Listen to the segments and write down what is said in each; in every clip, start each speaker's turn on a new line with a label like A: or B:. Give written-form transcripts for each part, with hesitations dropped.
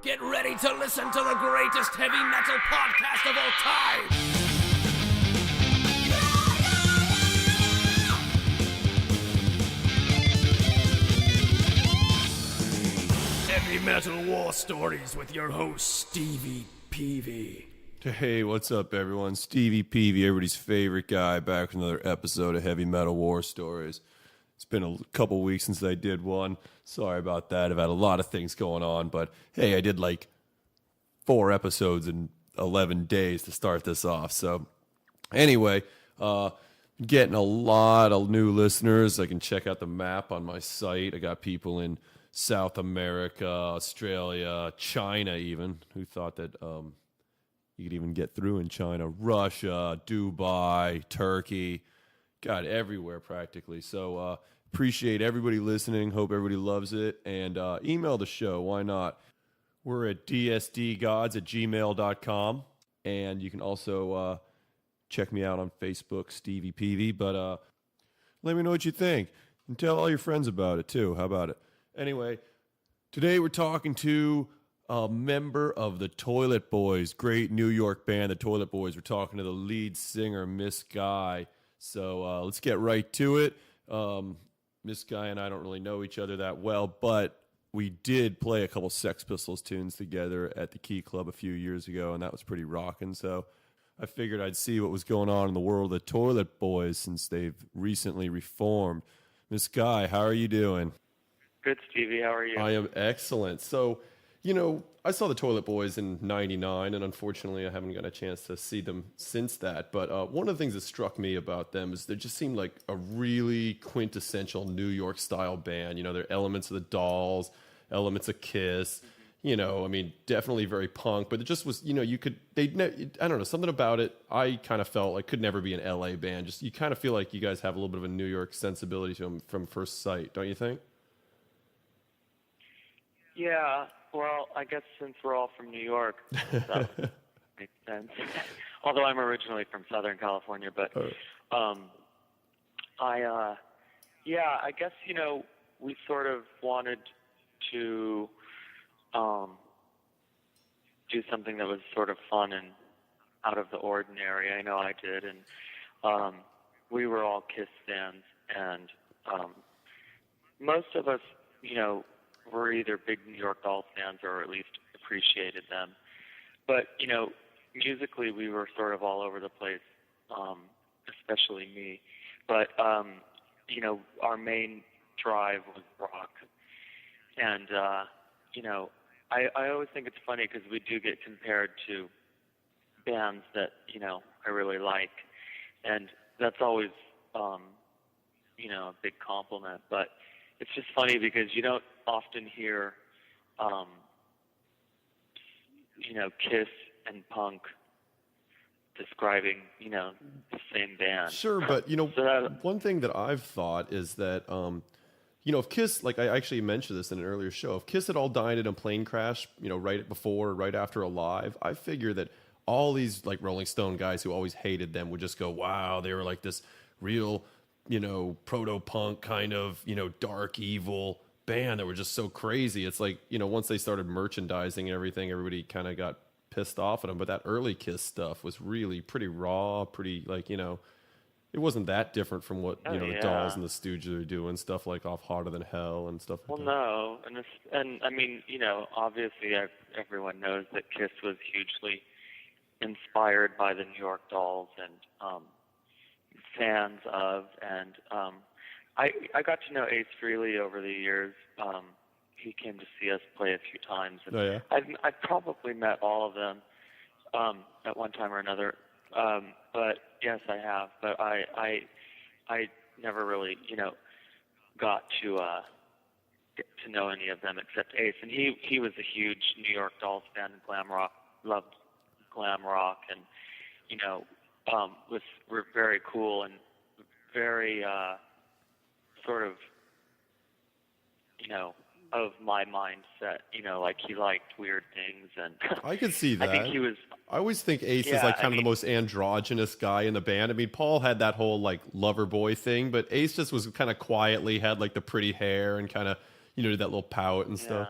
A: Get ready to listen to the greatest heavy metal podcast of all time. Heavy Metal War Stories with your host, Stevie Peavy.
B: Hey, what's up, everyone? Stevie Peavy, everybody's favorite guy, back with another episode of Heavy Metal War Stories. It's been a couple weeks since I did one. Sorry about that. I've had a lot of things going on, but hey, I did like 4 episodes in 11 days to start this off. So anyway, getting a lot of new listeners. I can check out the map on my site. I got people in South America, Australia, China even. Who thought that you could even get through in China? Russia, Dubai, Turkey. God, everywhere practically. So appreciate everybody listening. Hope everybody loves it. And email the show. Why not? We're at dsdgods@gmail.com. And you can also check me out on Facebook, Stevie Peavy. But let me know what you think. And tell all your friends about it, too. How about it? Anyway, today we're talking to a member of the Toilet Boys, great New York band, the Toilet Boys. We're talking to the lead singer, Miss Guy. So let's get right to it. Miss Guy and I don't really know each other that well, but we did play a couple Sex Pistols tunes together at the Key Club a few years ago, and that was pretty rocking. So I figured I'd see what was going on in the world of the Toilet Boys since they've recently reformed. Miss Guy, how are you doing?
C: Good, Stevie. How are you?
B: I am excellent. So, you know, I saw the Toilet Boys in '99, and unfortunately I haven't got a chance to see them since that. But one of the things that struck me about them is they just seemed like a really quintessential New York-style band. You know, there are elements of the Dolls, elements of Kiss. You know, I mean, definitely very punk, but it just was, you know, I don't know, something about it, I kind of felt like could never be an LA band. Just, you kind of feel like you guys have a little bit of a New York sensibility to them from first sight, don't you think?
C: Yeah, well, I guess since we're all from New York, that makes sense. Although I'm originally from Southern California, but I guess, you know, we sort of wanted to do something that was sort of fun and out of the ordinary. I know I did, and we were all Kiss fans, and most of us, you know, were either big New York Dolls fans or at least appreciated them. But, you know, musically we were sort of all over the place, especially me. But, you know, our main drive was rock. And, you know, I always think it's funny because we do get compared to bands that, you know, I really like. And that's always, you know, a big compliment. But it's just funny because you don't often hear, you know, Kiss and punk describing, you know, the same band.
B: Sure, but, you know,
C: so
B: one thing that I've thought is that, you know, if Kiss, like I actually mentioned this in an earlier show, if Kiss had all died in a plane crash, you know, right before, right after Alive, I figure that all these, like, Rolling Stone guys who always hated them would just go, wow, they were like this real, you know, proto-punk kind of, you know, dark, evil band that were just so crazy. It's like, you know, once they started merchandising and everything, everybody kind of got pissed off at them. But that early Kiss stuff was really pretty raw, pretty, like, you know, it wasn't that different from what, you know, the Dolls and the Stooges are doing, stuff like Off Hotter Than Hell and stuff like that.
C: Well, no. And I mean, you know, obviously everyone knows that Kiss was hugely inspired by the New York Dolls and fans of, and I got to know Ace Frehley over the years. He came to see us play a few times, and I've probably met all of them at one time or another. But yes, I have. But I never really, you know, got to get to know any of them except Ace, and he was a huge New York Dolls fan and glam rock, loved glam rock, and you know, were very cool and very sort of, you know, of my mindset, you know, like he liked weird things, and
B: I could see that.
C: I think he was.
B: I always think Ace is like kind of the most androgynous guy in the band. I mean, Paul had that whole like lover boy thing, but Ace just was kind of quietly had like the pretty hair and kind of, you know, that little pout and stuff.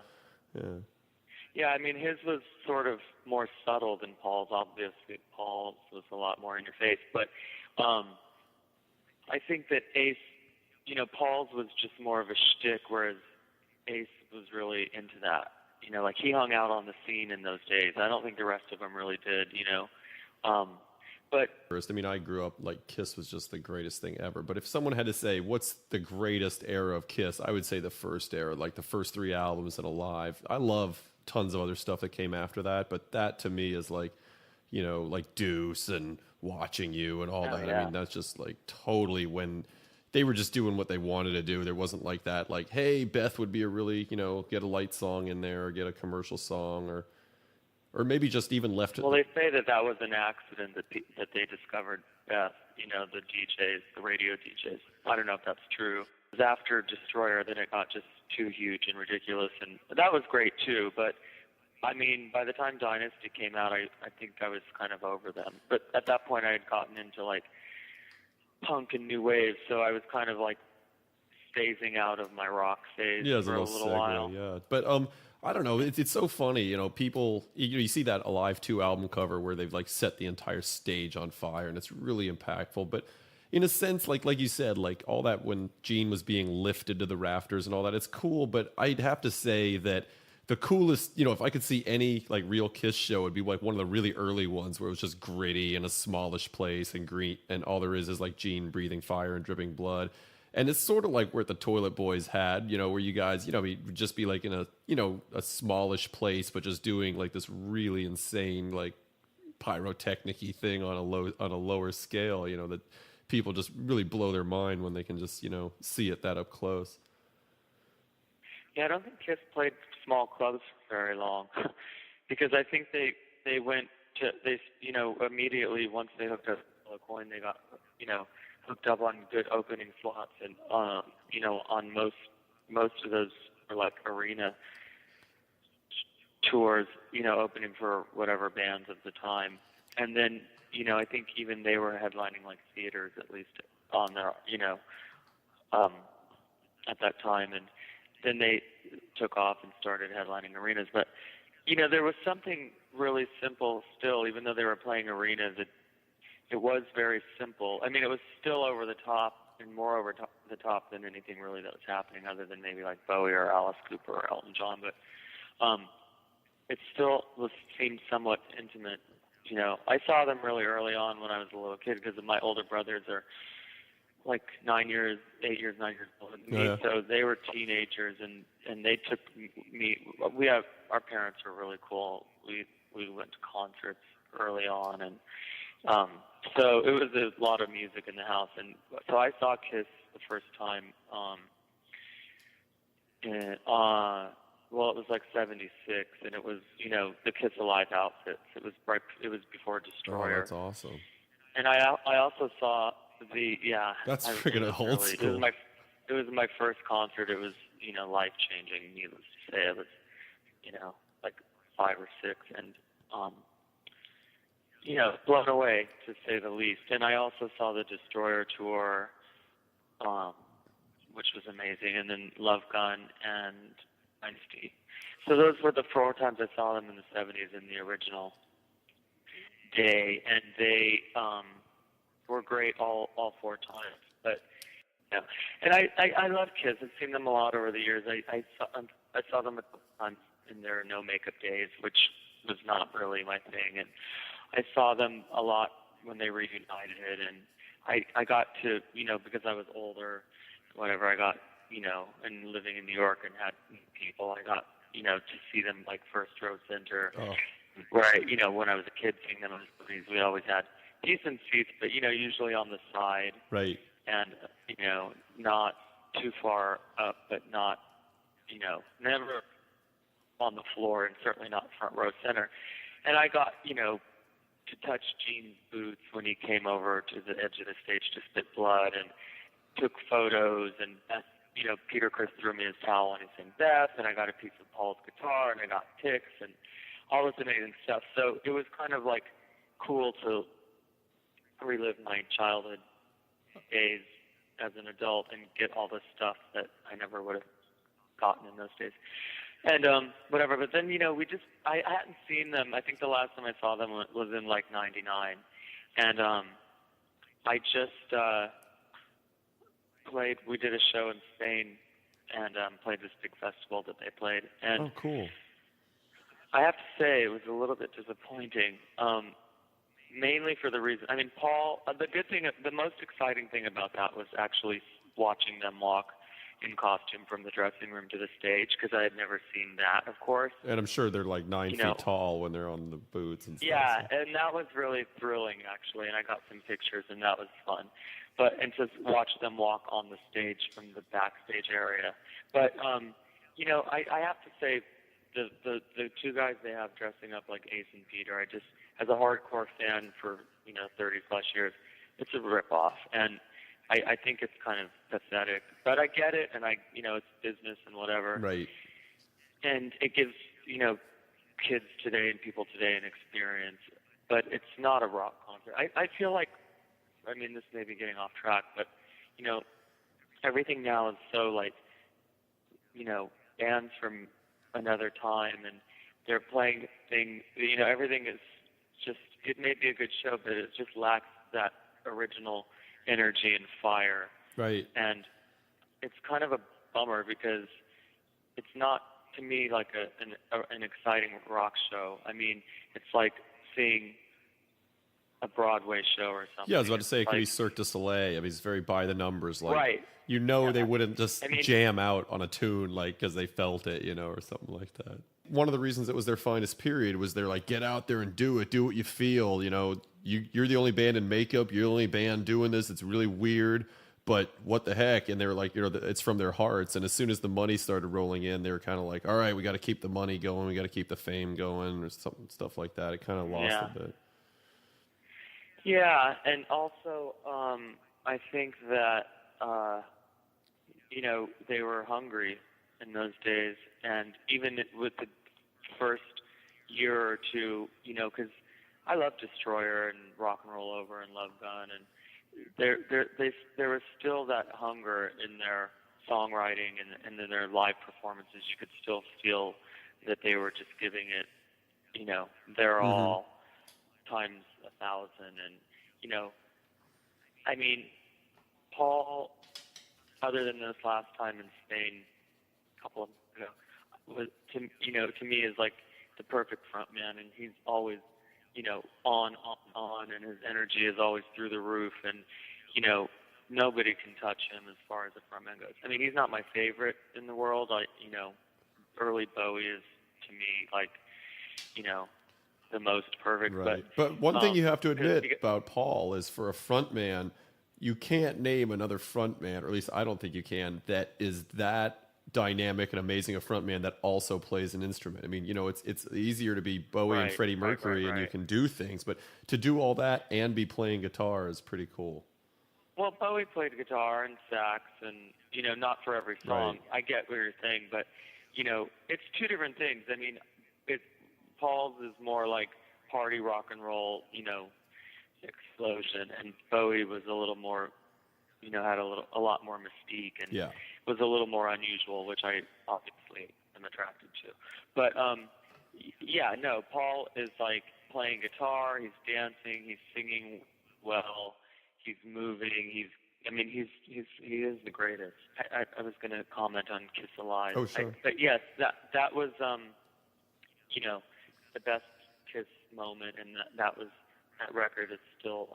C: Yeah, I mean, his was sort of more subtle than Paul's. Obviously, Paul's was a lot more in your face. But I think that Ace, Paul's was just more of a shtick, whereas Ace was really into that. Like he hung out on the scene in those days. I don't think the rest of them really did, But
B: First, I mean, I grew up like Kiss was just the greatest thing ever. But if someone had to say what's the greatest era of Kiss, I would say the first era, like the first 3 albums and Alive. I love tons of other stuff that came after that, but that to me is like, like Deuce and Watching You and all that.
C: yeah.
B: I mean, that's just like totally when they were just doing what they wanted to do. There wasn't like that, like, hey, Beth would be a really, get a light song in there or get a commercial song or maybe just even left it.
C: Well, they say that was an accident that they discovered Beth, the DJs, the radio DJs. I don't know if that's true. It was after Destroyer, then it got just too huge and ridiculous, and that was great too. But I mean, by the time Dynasty came out, I think I was kind of over them. But at that point, I had gotten into like punk and new wave, so I was kind of like phasing out of my rock phase for a little while.
B: Yeah, but I don't know. It's so funny, people. You see that Alive 2 album cover where they've like set the entire stage on fire, and it's really impactful. But in a sense, like you said, like all that when Gene was being lifted to the rafters and all that, it's cool. But I'd have to say that the coolest, if I could see any like real Kiss show, it'd be like one of the really early ones where it was just gritty in a smallish place and green, and all there is like Gene breathing fire and dripping blood. And it's sort of like where the Toilet Boys had, where you guys, would just be like in a, a smallish place, but just doing like this really insane, like pyrotechnic-y thing on a lower scale, that people just really blow their mind when they can just, see it that up close.
C: Yeah, I don't think Kiss played small clubs for very long because I think they went to, immediately once they hooked up a coin, they got, hooked up on good opening slots, and on most of those were like arena tours, opening for whatever bands of the time, and then I think even they were headlining like theaters at least on their at that time, and then they took off and started headlining arenas. But there was something really simple still, even though they were playing arenas. It was very simple. I mean, it was still over the top and more over the top than anything really that was happening, other than maybe like Bowie or Alice Cooper or Elton John. But it still seemed somewhat intimate. I saw them really early on when I was a little kid because my older brothers are like 9 years older than me.
B: Yeah.
C: So they were teenagers, and they took me. Our parents were really cool. We went to concerts early on, and so it was a lot of music in the house, and so I saw Kiss the first time. Well, it was like '76, and it was the Kiss Alive outfits. It was before Destroyer.
B: Oh, that's awesome.
C: And I also saw
B: That's freaking old school.
C: It was my first concert. It was life changing. Needless to say, I was like 5 or 6, and blown away, to say the least. And I also saw the Destroyer tour, which was amazing, and then Love Gun and Dynasty. So those were the 4 times I saw them in the 70s in the original day, and they were great all 4 times. But and I love Kiss. I've seen them a lot over the years. I saw them a couple times in their no makeup days, which was not really my thing, and I saw them a lot when they reunited, and I got to, because I was older, whatever, I got, and living in New York and had people, I got, to see them like first row center, where when I was a kid seeing them in the movies, we always had decent seats, but, usually on the side.
B: Right.
C: And, not too far up, but not, never on the floor, and certainly not front row center. And I got, to touch Gene's boots when he came over to the edge of the stage to spit blood, and took photos, and Beth, Peter Criss threw me his towel and he sang Beth, and I got a piece of Paul's guitar, and I got picks and all this amazing stuff. So it was kind of like cool to relive my childhood days as an adult and get all this stuff that I never would have gotten in those days. And whatever. But then I hadn't seen them. I think the last time I saw them was in like '99, and I just played. We did a show in Spain, and played this big festival that they played. And
B: Oh, cool.
C: I have to say it was a little bit disappointing. Mainly for the reason. I mean, Paul. The most exciting thing about that was actually watching them walk in costume from the dressing room to the stage, because I had never seen that, of course.
B: And I'm sure they're like 9 feet tall when they're on the boots and stuff.
C: Yeah, and that was really thrilling, actually, and I got some pictures, and that was fun. And to watch them walk on the stage from the backstage area. But I have to say, the two guys they have dressing up like Ace and Peter, I just, as a hardcore fan for 30 plus years, it's a ripoff, and I think it's kind of pathetic, but I get it, and it's business and whatever.
B: Right.
C: And it gives, kids today and people today an experience, but it's not a rock concert. I feel like, this may be getting off track, but, everything now is so like, bands from another time, and they're playing things, everything is just, it may be a good show, but it just lacks that original energy and fire.
B: Right.
C: And it's kind of a bummer, because it's not, to me, like an exciting rock show. It's like seeing a Broadway show or something.
B: Yeah, I was about to say, it could be Cirque du Soleil. It's very by the numbers. Like,
C: right.
B: They wouldn't just jam out on a tune, like, because they felt it, or something like that. One of the reasons it was their finest period was they're like, get out there and do it. Do what you feel, You're the only band in makeup. You're the only band doing this. It's really weird, but what the heck? And they were like, it's from their hearts. And as soon as the money started rolling in, they were kind of like, all right, we got to keep the money going. We got to keep the fame going, or stuff like that. It kind of lost a bit.
C: Yeah, and also I think that they were hungry in those days, and even with the first year or two, because I love Destroyer and Rock and Roll Over and Love Gun, and there was still that hunger in their songwriting and in their live performances. You could still feel that they were just giving it, their all times 1,000. And Paul, other than this last time in Spain a couple of months ago, was to me is like the perfect front man, and he's always on, and his energy is always through the roof, and nobody can touch him as far as the frontman goes. He's not my favorite in the world. Early Bowie is, to me, like the most perfect.
B: Right. But one thing you have to admit about Paul is, for a frontman, you can't name another frontman, or at least I don't think you can, that is that dynamic and amazing a frontman that also plays an instrument. It's easier to be Bowie and Freddie Mercury, and you can do things, but to do all that and be playing guitar is pretty cool.
C: Well, Bowie played guitar and sax, and not for every song.
B: Right.
C: I get what you're saying, but it's two different things. Paul's is more like party rock and roll, explosion, and Bowie was a little more, had a lot more mystique, and was a little more unusual, which I obviously am attracted to. But Paul is like playing guitar, he's dancing, he's singing well, he's moving, he is the greatest. I was going to comment on Kiss Alive.
B: Oh, sure.
C: But yes, that was the best Kiss moment, and that record is still,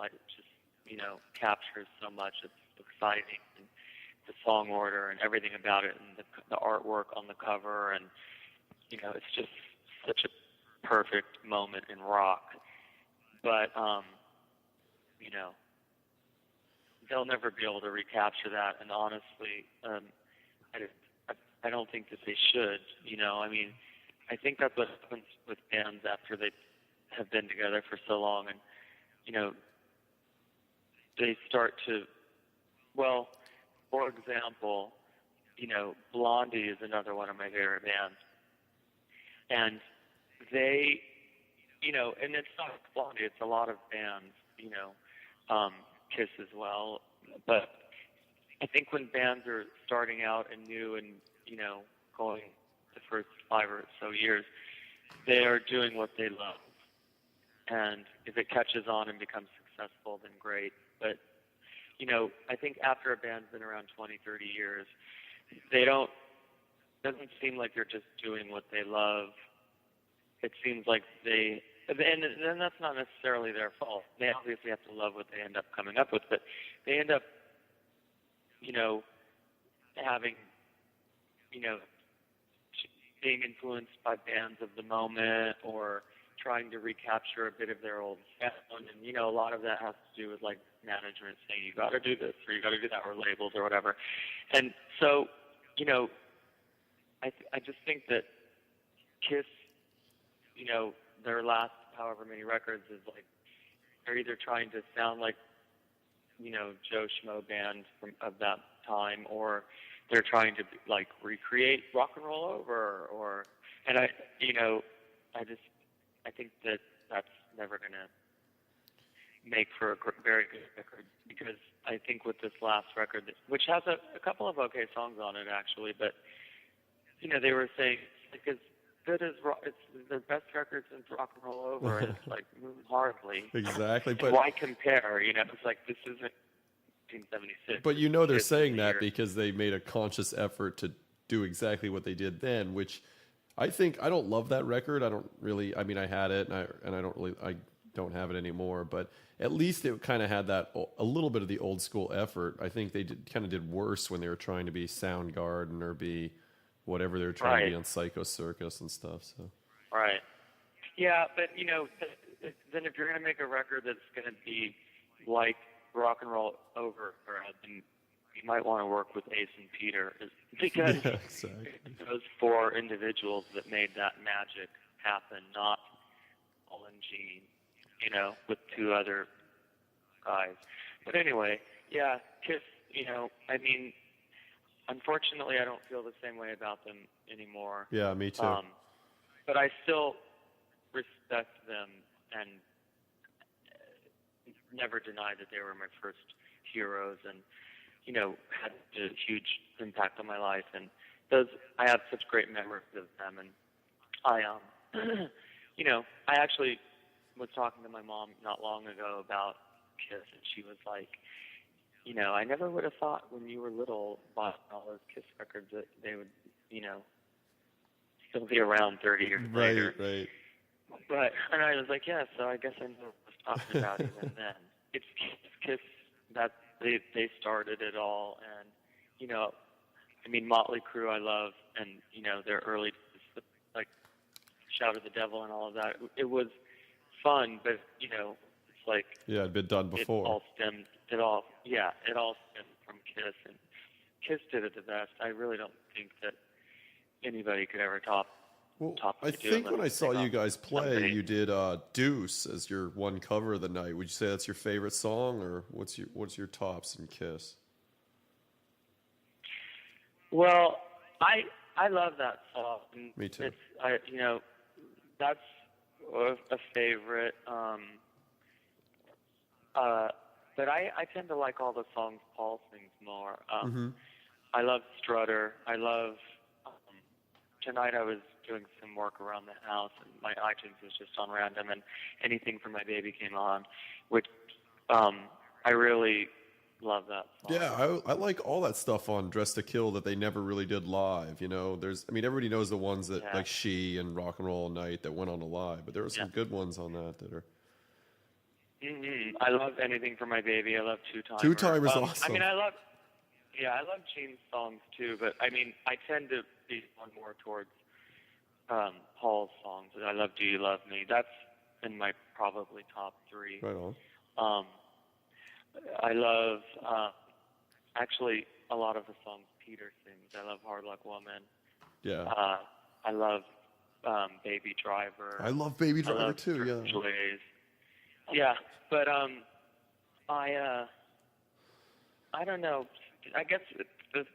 C: captures so much. It's exciting, and the song order and everything about it, and the artwork on the cover, and it's just such a perfect moment in rock. But they'll never be able to recapture that, and honestly, I don't think that they should. I think that's what happens with bands after they have been together for so long, and they start to, well, for example, Blondie is another one of my favorite bands, and they, and it's not Blondie, it's a lot of bands, Kiss as well, but I think when bands are starting out and new and, going the first 5 or so years, they are doing what they love. And if it catches on and becomes successful, then great. But, I think after a band's been around 20, 30 years, doesn't seem like they're just doing what they love. It seems like and then that's not necessarily their fault. They obviously have to love what they end up coming up with, but they end up, having, being influenced by bands of the moment or trying to recapture a bit of their old sound. And, a lot of that has to do with, like, management saying, you got to do this or you got to do that, or labels or whatever. And so, I just think that Kiss, their last however many records is like they're either trying to sound like, Joe Schmo band of that time, or they're trying to like recreate rock and roll over, and I think that that's never gonna make for a very good record, because I think with this last record, which has a couple of okay songs on it actually, but they were saying it's like as good as it's the best record since rock and roll over, and it's like moving horribly.
B: Exactly, but
C: and why compare? It's like this isn't 1976.
B: But they're saying that because they made a conscious effort to do exactly what they did then, which I don't love that record. I don't really. I mean, I had it, and I don't have it anymore. But at least it kind of had that a little bit of the old school effort. I think they kind of did worse when they were trying to be Soundgarden or be whatever they were trying to be on Psycho Circus and stuff. So.
C: Right. Yeah, but then if you're going to make a record that's going to be like rock and roll over, then you might want to work with Ace and Peter, because
B: exactly.
C: those 4 individuals that made that magic happen, not Paul and Gene, with 2 other guys. But anyway, yeah, Kiss, I mean, unfortunately, I don't feel the same way about them anymore.
B: Yeah, me too.
C: But I still respect them and never deny that they were my first heroes, and had a huge impact on my life. And I have such great memories of them. And I I actually was talking to my mom not long ago about Kiss, and she was like, I never would have thought when you were little buying all those Kiss records that they would, still be around 30 years later.
B: Right.
C: And I was like, yeah, so I guess I know what I was talking about even then. It's Kiss that they started it all, and I mean, Motley Crue I love, and their early like Shout at the Devil and all of that. It was fun, but it's like
B: it'd been done before. It all stemmed from Kiss, and Kiss did it the best. I really don't think that anybody could ever top. I think when I saw you guys play, you did Deuce as your one cover of the night. Would you say that's your favorite song, or what's your tops in Kiss?
C: Well, I love that song.
B: Me too.
C: It's that's a favorite. But I tend to like all the songs Paul sings more. I love Strutter. I love. Tonight I was doing some work around the house, and my iTunes was just on random, and Anything for My Baby came on, which I really love that song.
B: Yeah, I like all that stuff on Dress to Kill that they never really did live. Everybody knows the ones that like She and Rock and Roll Night that went on live, but there were some good ones on that are.
C: I love Anything for My Baby. I love Two Timers.
B: Two Timers awesome.
C: I mean, I love Gene's songs too, but I mean, I tend to be one more towards Paul's songs. I love Do You Love Me? That's in my probably top 3.
B: Right on.
C: I love actually a lot of the songs Peter sings. I love Hard Luck Woman.
B: Yeah.
C: I love Baby Driver.
B: I love Baby Driver too. Yeah.
C: Ways. Yeah, but I don't know. I guess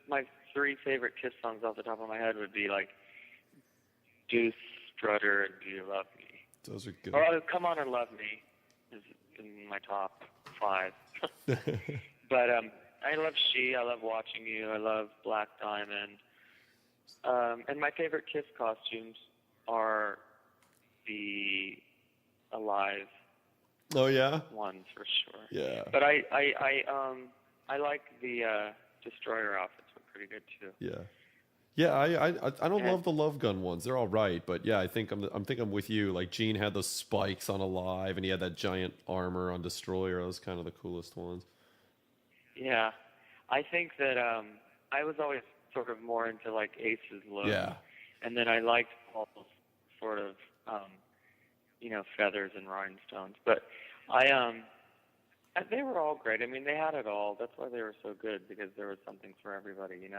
C: my 3 favorite Kiss songs off the top of my head would be like Deuce, Strutter, and Do You Love Me?
B: Those are good.
C: Or Come On and Love Me is in my top 5. But I love She. I love Watching You. I love Black Diamond. And my favorite Kiss costumes are the Alive
B: Oh yeah.
C: ones for sure.
B: Yeah.
C: But I like the Destroyer outfits were pretty good too.
B: Yeah. Yeah, I don't
C: And-
B: love the Love Gun ones. They're all right, but yeah, I think I'm with you. Like Gene had those spikes on Alive, and he had that giant armor on Destroyer. Those kind of the coolest ones.
C: Yeah, I think that I was always sort of more into like Ace's look.
B: Yeah.
C: And then I liked Paul's sort of feathers and rhinestones. But they were all great. I mean, they had it all. That's why they were so good, because there was something for everybody,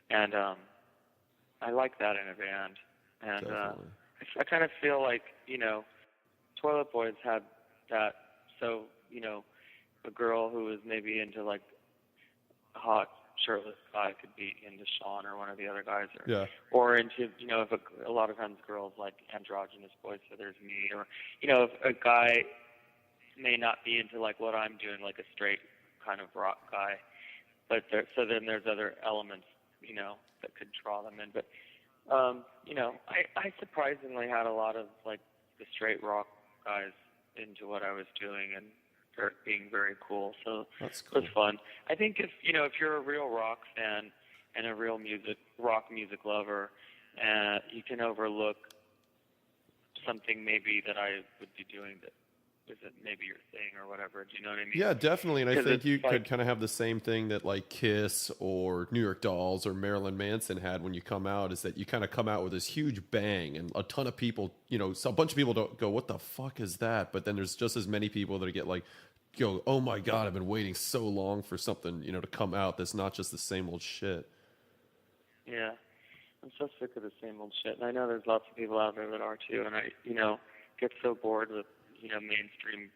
C: And I like that in a band. And I kind of feel like, Toilet Boys had that. So, a girl who was maybe into like a hot shirtless guy could be into Sean or one of the other guys, or into, if a lot of times girls like androgynous boys, so there's me, or, if a guy may not be into like what I'm doing, like a straight kind of rock guy, but so then there's other elements, that could draw them in. But, I surprisingly had a lot of like the straight rock guys into what I was doing and being very cool. So
B: That's cool.
C: It was fun. I think if you're a real rock fan and a real rock music lover, you can overlook something maybe that I would be doing that isn't maybe your thing or whatever. Do you know what I mean?
B: Yeah, definitely. And I think you
C: like,
B: could kind of have the same thing that like Kiss or New York Dolls or Marilyn Manson had when you come out, is that you kind of come out with this huge bang, and a ton of people, so a bunch of people don't go, what the fuck is that? But then there's just as many people that get like, go, oh my God, I've been waiting so long for something, to come out that's not just the same old shit.
C: Yeah. I'm so sick of the same old shit. And I know there's lots of people out there that are too. And I, get so bored with, mainstream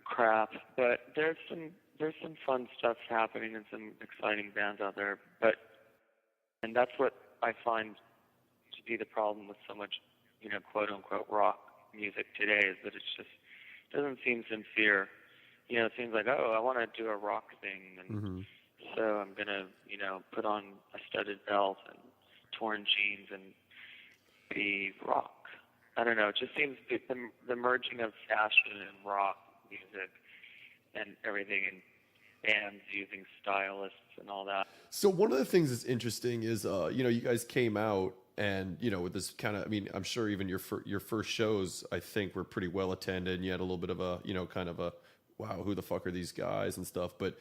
C: crap. But there's some fun stuff happening and some exciting bands out there. And that's what I find to be the problem with so much, quote unquote rock music today, is that it's just doesn't seem sincere. It seems like, oh, I want to do a rock thing, and so I'm gonna, put on a studded belt and torn jeans and be rock. I don't know. It just seems the merging of fashion and rock music and everything, and bands using stylists and all that.
B: So one of the things that's interesting is, you guys came out and, with this kind of, I mean, I'm sure even your first shows, I think, were pretty well attended, and you had a little bit of a, kind of a, wow, who the fuck are these guys and stuff. But,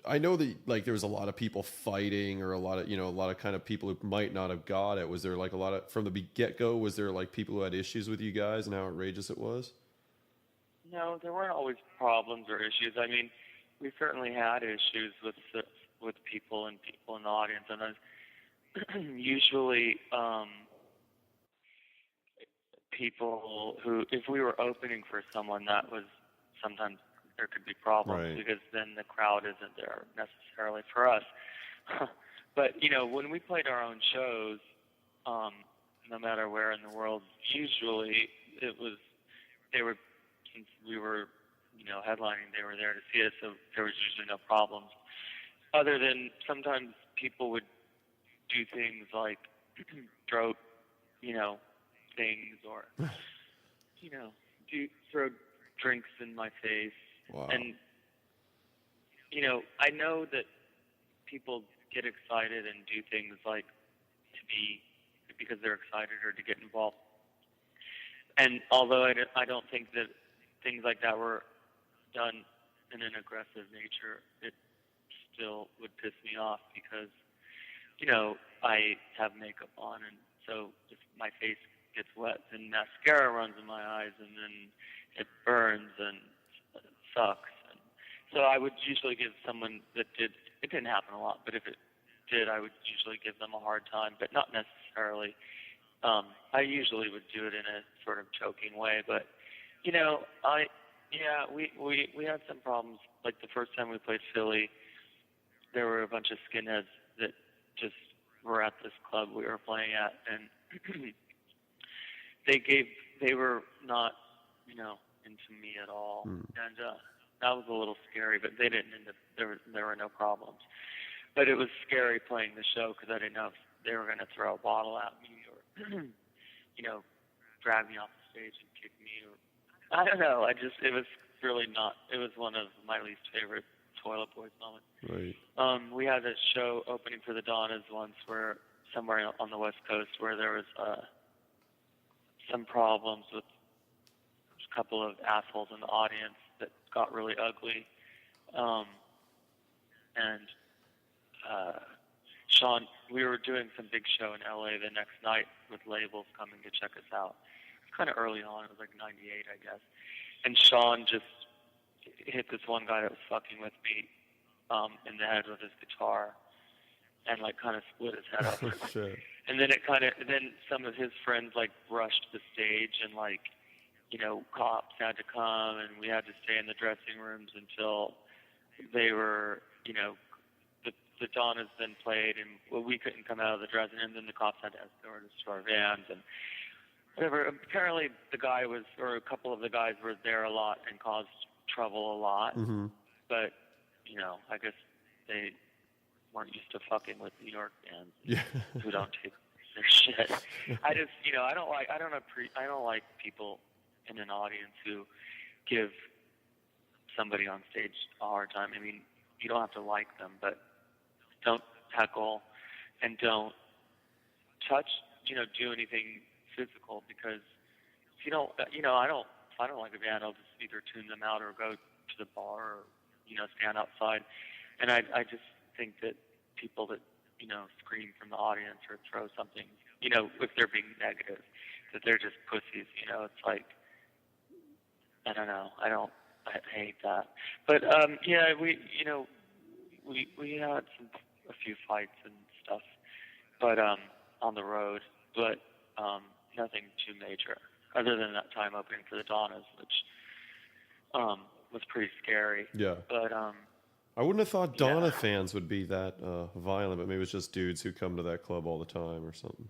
B: I know that like there was a lot of people fighting, or a lot of kind of people who might not have got it. Was there like a lot of, from the get-go, was there like people who had issues with you guys and how outrageous it was?
C: No, there weren't always problems or issues. I mean, we certainly had issues with people and people in the audience, and usually people who, if we were opening for someone, that was sometimes there could be problems,
B: right,
C: because then the crowd isn't there necessarily for us. But when we played our own shows, no matter where in the world, usually they were, since we were headlining, they were there to see us, so there was usually no problems, other than sometimes people would do things like throw, things, or, throw drinks in my face.
B: Wow.
C: And, I know that people get excited and do things like because they're excited or to get involved. And although I don't think that things like that were done in an aggressive nature, it still would piss me off, because I have makeup on, and so if my face gets wet, then mascara runs in my eyes, and then it burns and it sucks. And so I would usually give someone that it didn't happen a lot, but if it did, I would usually give them a hard time, but not necessarily. I usually would do it in a sort of joking way, but we had some problems. Like the first time we played Philly, there were a bunch of skinheads that just were at this club we were playing at, and they were not, into me at all, and that was a little scary. But they didn't end up. There were no problems. but it was scary playing the show because I didn't know if they were going to throw a bottle at me or, drag me off the stage and kick me, or I don't know. It was really not. It was one of my least favorite Toilet Boys moments.
B: Right.
C: We had a show opening for the Donnas once, where somewhere on the West Coast, where there was some problems with a couple of assholes in the audience that got really ugly, and Sean, we were doing some big show in LA the next night with labels coming to check us out. It was kind of early on. It was like '98, I guess. And Sean just hit this one guy that was fucking with me in the head with his guitar, and like kind of split his head open.
B: Sure.
C: And then then some of his friends like rushed the stage, and like, cops had to come, and we had to stay in the dressing rooms until they were, the Donnas then played, and we couldn't come out of the dressing room. Then the cops had to escort us to our vans and whatever. Apparently, the guy was, or a couple of the guys were there a lot and caused trouble a lot.
B: Mm-hmm.
C: But I guess they weren't used to fucking with New York bands who don't take their shit. I just, I don't like people in an audience who give somebody on stage a hard time. I mean, you don't have to like them, but don't heckle and don't touch, do anything physical, because if you don't, if I don't like a band, I'll just either tune them out or go to the bar or, stand outside. And I just think that people that, scream from the audience or throw something, if they're being negative, that they're just pussies, it's like, I don't know. I hate that. But, we had a few fights and stuff, but, on the road, but, nothing too major, other than that time opening for the Donnas, which, was pretty scary.
B: Yeah.
C: But,
B: I wouldn't have thought Donna fans would be that violent, but maybe it's just dudes who come to that club all the time or something.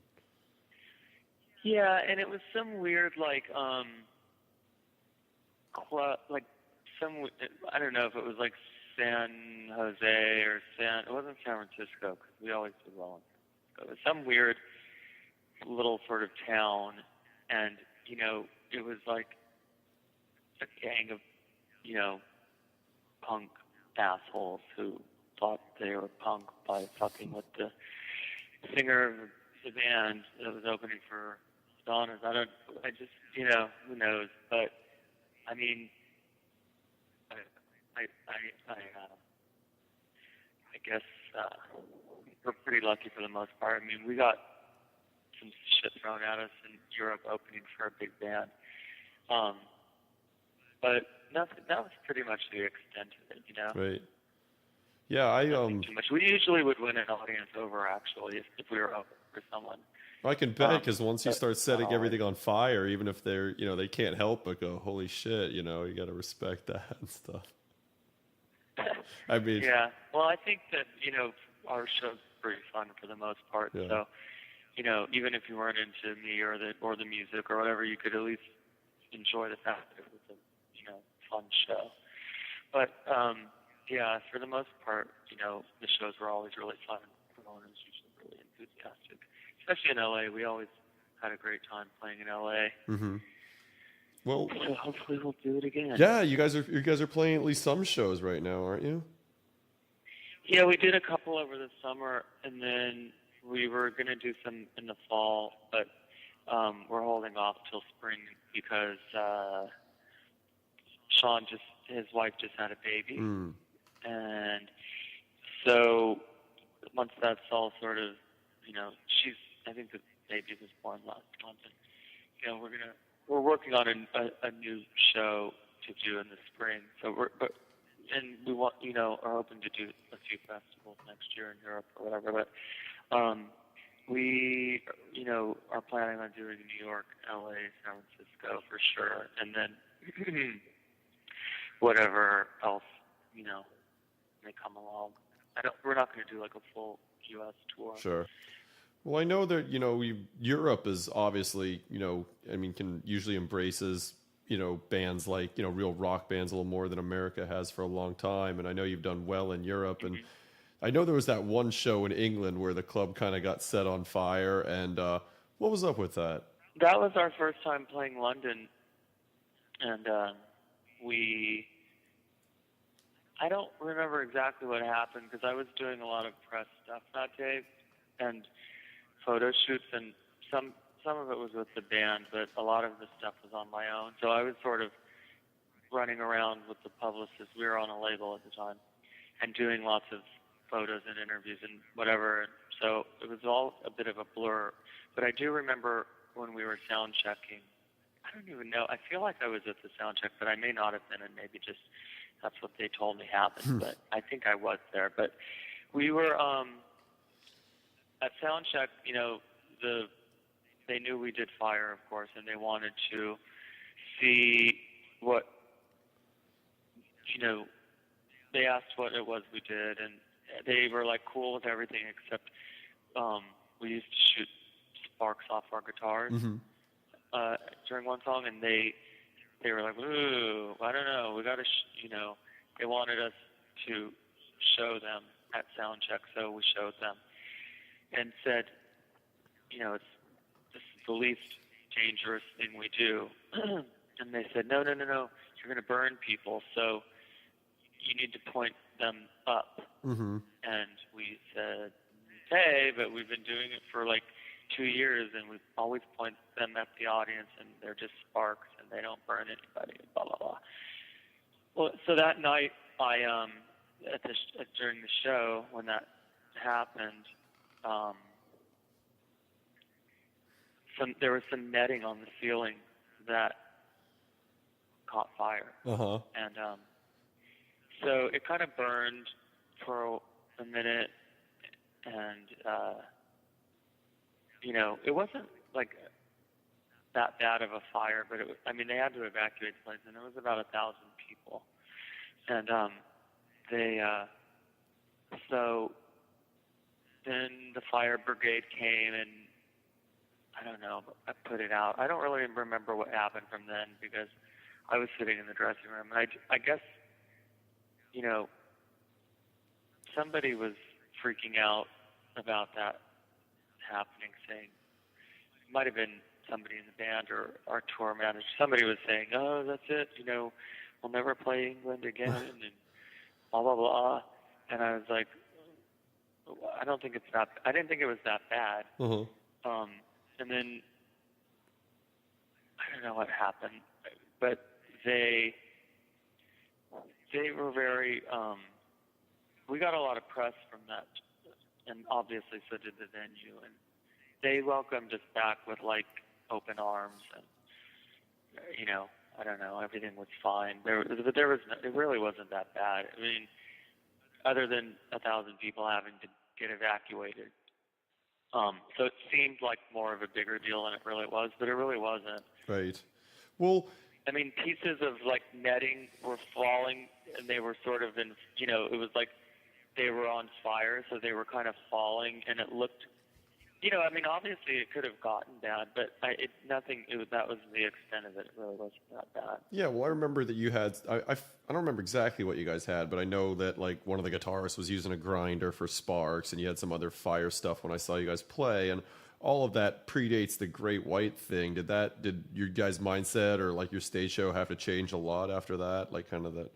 C: Yeah, and it was some weird, club, I don't know if it was like San Jose or it wasn't San Francisco, because we always did well in San Francisco. It was some weird little sort of town, and, it was like a gang of, punk assholes who thought they were punk by fucking with the singer of the band that was opening for Donna's. I just, who knows? But, I mean, I guess we're pretty lucky for the most part. I mean, we got some shit thrown at us in Europe opening for a big band. But that was pretty much the extent of it,
B: Right. Yeah,
C: too much. We usually would win an audience over, actually, if we were open for someone.
B: I can bet, because once you start setting everything on fire, even if they're, they can't help but go, holy shit, you got to respect that and stuff. I mean,
C: yeah. Well, I think that, our show's pretty fun for the most part.
B: Yeah.
C: So, even if you weren't into me or the music or whatever, you could at least enjoy the fact that it was a, fun show. But, yeah, for the most part, the shows were always really fun. Everyone was usually really enthusiastic. Especially in LA. We always had a great time playing in LA.
B: Mm-hmm. Well,
C: so hopefully we'll do it again.
B: Yeah, you guys are playing at least some shows right now, aren't you?
C: Yeah, we did a couple over the summer, and then we were going to do some in the fall, but we're holding off till spring because Sean his wife just had a baby.
B: Mm.
C: And so once that's all sort of, I think the baby was born last month, and we're working on a new show to do in the spring. So we want, are hoping to do a few festivals next year in Europe or whatever. But we, are planning on doing New York, LA, San Francisco for sure, and then whatever else, may come along. We're not going to do like a full U.S. tour.
B: Sure. Well, I know that, Europe is obviously, can usually embraces, bands like, real rock bands a little more than America has for a long time. And I know you've done well in Europe. And I know there was that one show in England where the club kind of got set on fire, and what was up with that?
C: That was our first time playing London, and I don't remember exactly what happened because I was doing a lot of press stuff that day and photo shoots, and some of it was with the band, but a lot of the stuff was on my own. So I was sort of running around with the publicist. We were on a label at the time, and doing lots of photos and interviews and whatever. So it was all a bit of a blur. But I do remember when we were sound checking. I don't even know. I feel like I was at the sound check, but I may not have been, and maybe just that's what they told me happened. But I think I was there. But we were at sound check. You know, they knew we did Fire, of course, and they wanted to see what, you know, they asked what it was we did, and they were like cool with everything except we used to shoot sparks off our guitars during one song, and they were like, ooh, I don't know, we got to, you know, they wanted us to show them at sound check, so we showed them and said, you know, this is the least dangerous thing we do. And they said, no, you're going to burn people, so you need to point them up. And we said, hey, but we've been doing it for like 2 years, and we always point them at the audience, and they're just sparks, and they don't burn anybody, blah, blah, blah. Well, so that night, during the show, when that happened, there was some netting on the ceiling that caught fire. And so it kind of burned for a minute, and you know, it wasn't like that bad of a fire, but I mean, they had to evacuate the place, and it was about 1,000 people. And so then the fire brigade came, and I don't know, I put it out. I don't really remember what happened from then because I was sitting in the dressing room, and I guess, you know, somebody was freaking out about that happening, saying, it might have been somebody in the band or our tour manager. Somebody was saying, oh, that's it, you know, we'll never play England again, and blah, blah, blah. And I was like, I didn't think it was that bad. And then, I don't know what happened, but they were very, we got a lot of press from that, and obviously so did the venue, and they welcomed us back with like open arms, and you know, I don't know, everything was fine. It really wasn't that bad. I mean, other than 1,000 people having to get evacuated. So it seemed like more of a bigger deal than it really was, but it really wasn't.
B: Right. Well,
C: I mean, pieces of like netting were falling, and they were sort of in, you know, it was like they were on fire, so they were kind of falling, and it looked, you know, I mean, obviously it could have gotten bad, but that was the extent of it. It really wasn't that bad.
B: yeah, well, I remember that you had, I don't remember exactly what you guys had, but I know that like one of the guitarists was using a grinder for sparks, and you had some other fire stuff when I saw you guys play, and all of that predates the Great White thing. Did your guys' mindset or like your stage show have to change a lot after that? Like kind of that?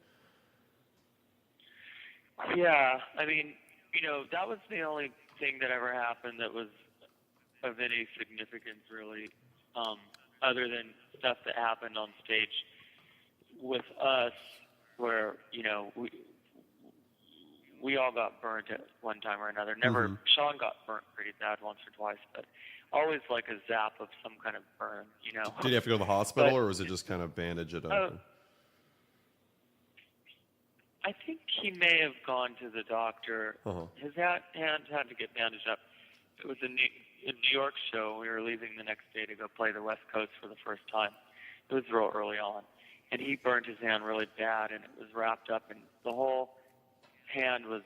C: Yeah, I mean, you know, that was the only thing that ever happened that was of any significance, really, other than stuff that happened on stage with us, where, you know, we all got burnt at one time or another. Never, Sean got burnt pretty bad once or twice, but always like a zap of some kind of burn, you know.
B: Did you have to go to the hospital, or was it just kind of bandage it up?
C: I think he may have gone to the doctor. His hand had to get bandaged up. It was a New York show. We were leaving the next day to go play the West Coast for the first time. It was real early on. And he burned his hand really bad, and it was wrapped up, and the whole hand was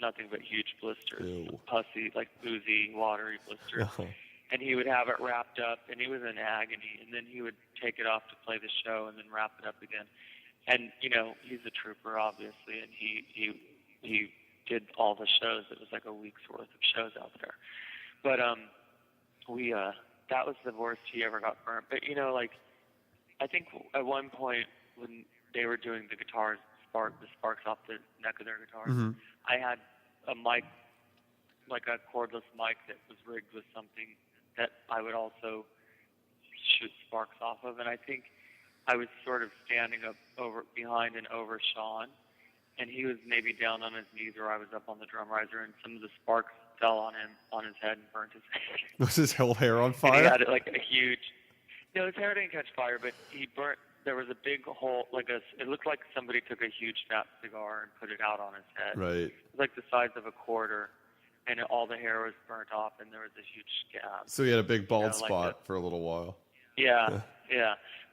C: nothing but huge blisters.
B: Ew.
C: Pussy, like oozy, watery blisters. And he would have it wrapped up, and he was in agony, and then he would take it off to play the show and then wrap it up again. And, you know, he's a trooper, obviously, and he did all the shows. It was like a week's worth of shows out there. But we that was the worst he ever got burnt. But you know, like I think at one point when they were doing the guitars, the sparks off the neck of their guitars, I had a mic, like a cordless mic that was rigged with something that I would also shoot sparks off of, and I think I was sort of standing up behind and over Sean, and he was maybe down on his knees, or I was up on the drum riser, and some of the sparks fell on him, on his head, and burnt his head.
B: Was his whole hair on fire?
C: And he had like a huge. No, his hair didn't catch fire, but he burnt. There was a big hole, it looked like somebody took a huge fat cigar and put it out on his head.
B: Right.
C: It was like the size of a quarter, and all the hair was burnt off, and there was a huge scab.
B: So he had a big bald spot for a little while.
C: Yeah.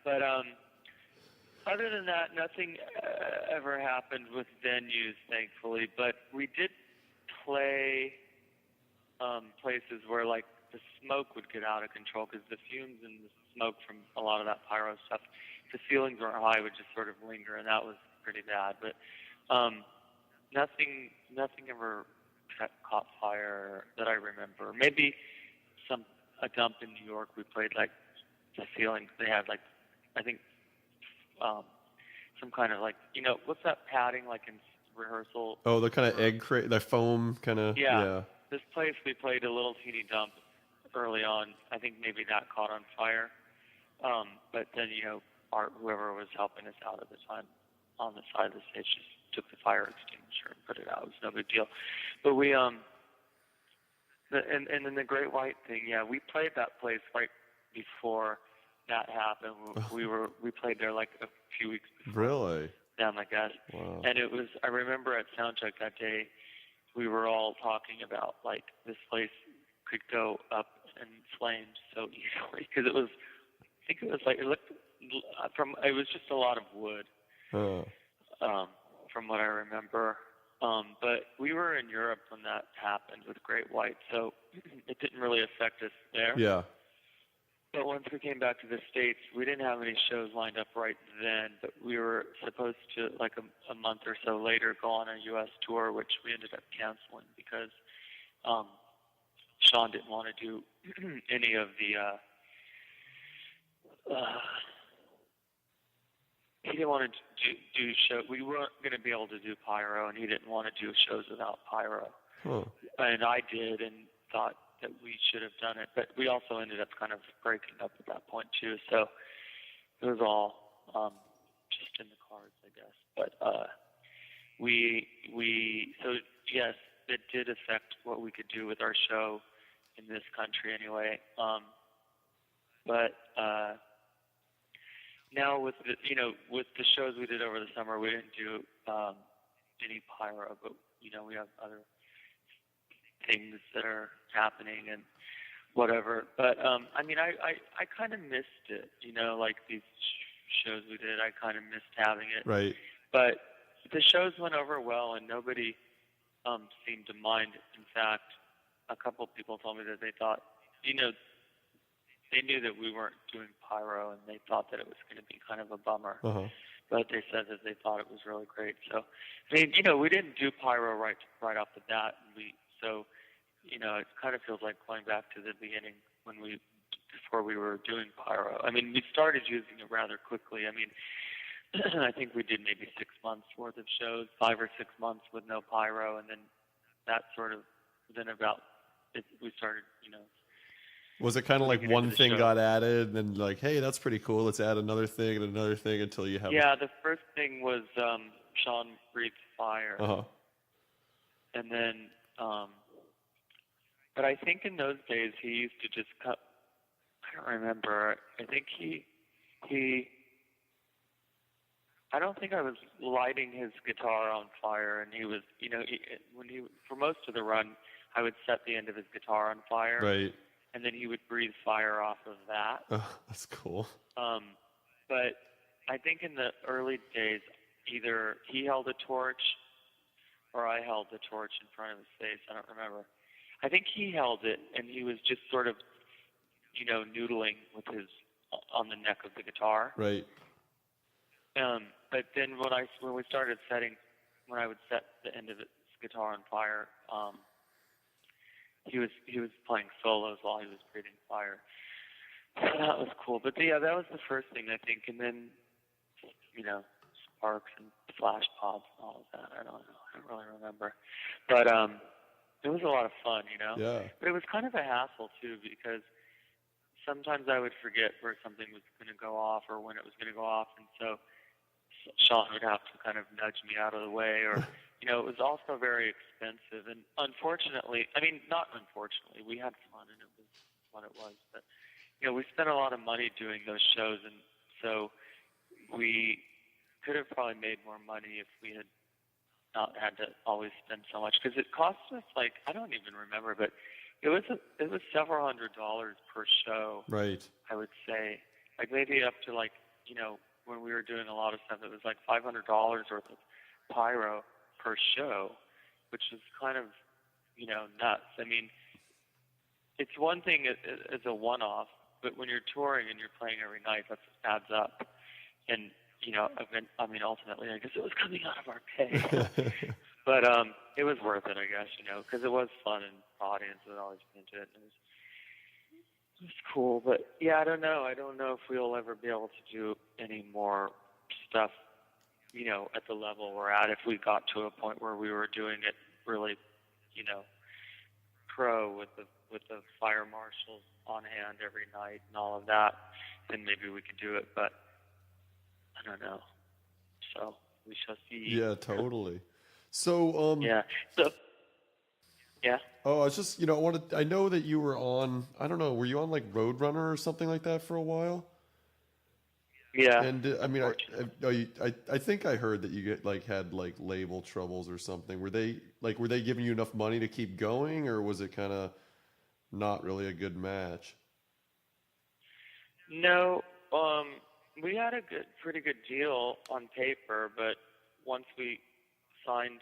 C: But other than that, nothing ever happened with venues, thankfully. But we did play places where like the smoke would get out of control because the fumes and the smoke from a lot of that pyro stuff, if the ceilings weren't high, would just sort of linger, and that was pretty bad. But nothing ever caught fire that I remember. Maybe a dump in New York. We played like the ceilings. They had like, I think, some kind of like, you know, what's that padding like in rehearsal?
B: Oh, the kind of egg crate, the foam kind of. Yeah.
C: This place we played a little teeny dump early on. I think maybe that caught on fire. But then, you know, whoever was helping us out at the time on the side of the stage just took the fire extinguisher and put it out. It was no big deal. But we, and then the Great White thing, yeah, we played that place right before that happened. We played there like a few weeks before.
B: Really?
C: Yeah, I guess.
B: Wow.
C: And it was, I remember at soundcheck that day, we were all talking about like this place could go up in flames so easily because it was, I think it was like, it was just a lot of wood. From what I remember. But we were in Europe when that happened with Great White, so it didn't really affect us there.
B: Yeah.
C: But once we came back to the States, we didn't have any shows lined up right then, but we were supposed to, like a month or so later, go on a U.S. tour, which we ended up canceling because Sean didn't want to do any of the he didn't want to do show. We weren't going to be able to do pyro, and he didn't want to do shows without pyro. And I did, and thought that we should have done it. But we also ended up kind of breaking up at that point too. So it was all just in the cards, I guess. But so yes, it did affect what we could do with our show in this country anyway. But now with the shows we did over the summer, we didn't do any pyro, but we have other things that are happening and whatever. But I mean, I kind of missed it, like these shows we did. I kind of missed having it.
B: Right.
C: But the shows went over well, and nobody seemed to mind. In fact, a couple of people told me that they thought, they knew that we weren't doing pyro, and they thought that it was going to be kind of a bummer. But they said that they thought it was really great. So, I mean, we didn't do pyro right off the bat. So, it kind of feels like going back to the beginning before we were doing pyro. I mean, we started using it rather quickly. I mean, I think we did maybe 6 months worth of shows, 5 or 6 months with no pyro, and then we started,
B: Was it kind of like one thing got added, and then like, hey, that's pretty cool, let's add another thing and another thing until you have...
C: Yeah, the first thing was Sean breathed fire. And then, but I think in those days he used to just cut, I don't remember, I think I don't think I was lighting his guitar on fire, and he was, for most of the run, I would set the end of his guitar on fire.
B: Right.
C: And then he would breathe fire off of that.
B: Oh, that's cool.
C: But I think in the early days, either he held a torch or I held the torch in front of his face. I don't remember. I think he held it, and he was just sort of, noodling with on the neck of the guitar.
B: Right.
C: But then when I would set the end of his Guitar on Fire. He was playing solos while he was breathing fire. So that was cool. But yeah, that was the first thing I think, and then Sparks and Flash Pops and all of that. I don't know. I don't really remember. But it was a lot of fun,
B: Yeah.
C: But it was kind of a hassle too, because sometimes I would forget where something was going to go off or when it was going to go off, and so Sean would have to kind of nudge me out of the way, or it was also very expensive. And unfortunately, not unfortunately, we had fun and it was what it was, but we spent a lot of money doing those shows, and so we could have probably made more money if we had not had to always spend so much, because it cost us I don't even remember, but it was several $100s per show.
B: Right.
C: I would say maybe up to when we were doing a lot of stuff, it was $500 worth of pyro per show, which is kind of nuts. It's one thing as a one-off, but when you're touring and you're playing every night, that adds up. And ultimately, I guess it was coming out of our pay. But it was worth it, I guess, because it was fun and the audience was always into it. And it was cool. But yeah, I don't know. I don't know if we'll ever be able to do any more stuff, at the level we're at. If we got to a point where we were doing it really, pro with the fire marshals on hand every night and all of that, then maybe we could do it. But I don't know. So we shall see.
B: Yeah, totally. So,
C: yeah. So, yeah.
B: Oh, I was just, I know that you were on, I don't know, were you on Roadrunner or something like that for a while?
C: Yeah.
B: And I think I heard that you had label troubles or something. Were they giving you enough money to keep going, or was it kind of not really a good match?
C: No, we had a pretty good deal on paper, but once we signed,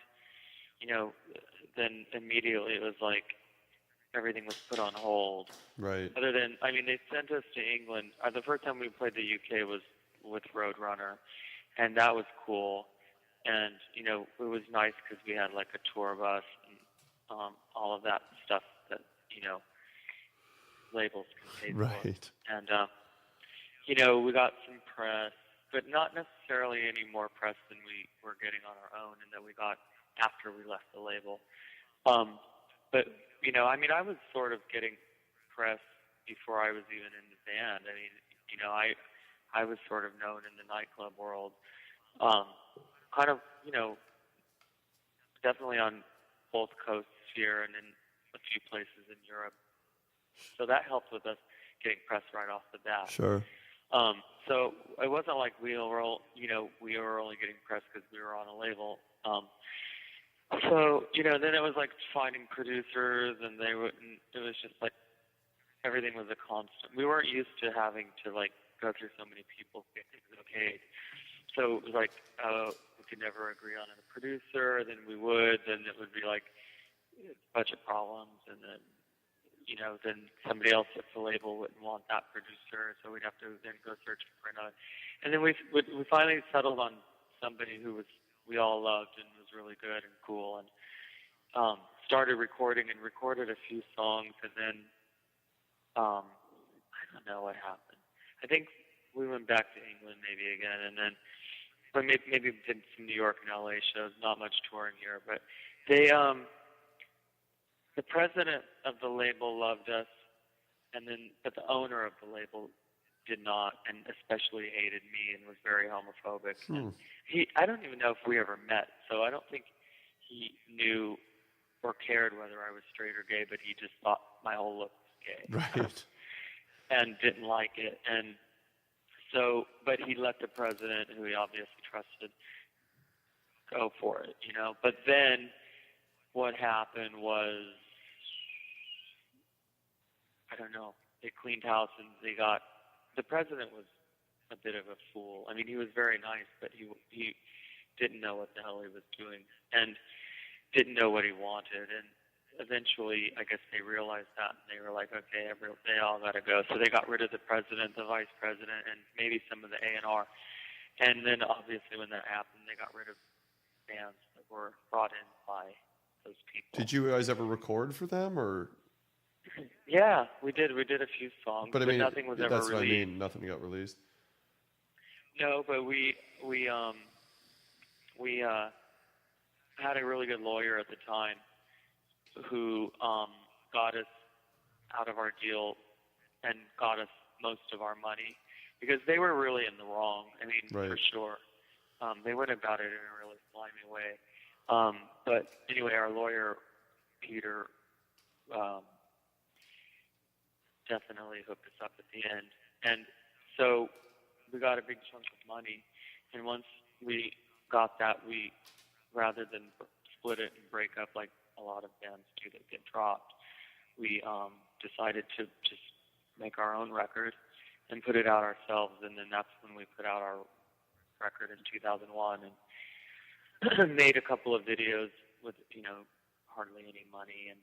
C: then immediately it was everything was put on hold.
B: Right.
C: Other than, they sent us to England. The first time we played the UK was with Roadrunner, and that was cool. And, it was nice because we had a tour bus and all of that stuff that, labels can pay for.
B: Right.
C: And, we got some press, but not necessarily any more press than we were getting on our own and that we got after we left the label. But, I was sort of getting press before I was even in the band. I was sort of known in the nightclub world, kind of, definitely on both coasts here and in a few places in Europe. So that helped with us getting press right off the bat.
B: Sure.
C: So it wasn't like we were only getting press because we were on a label. So, then it was finding producers, and it was just everything was a constant. We weren't used to having to go through so many people to get things okayed. So it was we could never agree on a producer, then we would, then it would be budget problems, and then then somebody else at the label wouldn't want that producer, so we'd have to then go searching for another. And then we finally settled on somebody who we all loved and was really good and cool, and started recording and recorded a few songs, and then I don't know what happened. I think we went back to England maybe again, and then maybe did some New York and LA shows, not much touring here, but they the president of the label loved us, but the owner of the label did not, and especially hated me and was very homophobic. And I don't even know if we ever met, so I don't think he knew or cared whether I was straight or gay, but he just thought my whole look was gay.
B: Right.
C: And didn't like it. And so, but he let the president, who he obviously trusted, go for it, But then what happened was, I don't know, they cleaned house and the president was a bit of a fool. He was very nice, but he didn't know what the hell he was doing and didn't know what he wanted. And eventually, I guess they realized that, and they were like, okay, they all got to go. So they got rid of the president, the vice president, and maybe some of the A&R. And then obviously when that happened, they got rid of bands that were brought in by those people.
B: Did you guys ever record for them, or?
C: Yeah, we did. We did a few songs,
B: But I mean,
C: nothing was ever
B: that's
C: released.
B: what I mean. Nothing got released.
C: No, but we had a really good lawyer at the time who got us out of our deal and got us most of our money because they were really in the wrong. I mean,
B: Right.
C: for sure. They went about it in a really slimy way. But anyway, our lawyer, Peter, definitely hooked us up at the end. And so we got a big chunk of money. And once we got that, we, rather than split it and break up like a lot of bands do that get dropped, we decided to just make our own record and put it out ourselves. And then that's when we put out our record in 2001 and made a couple of videos with, hardly any money, and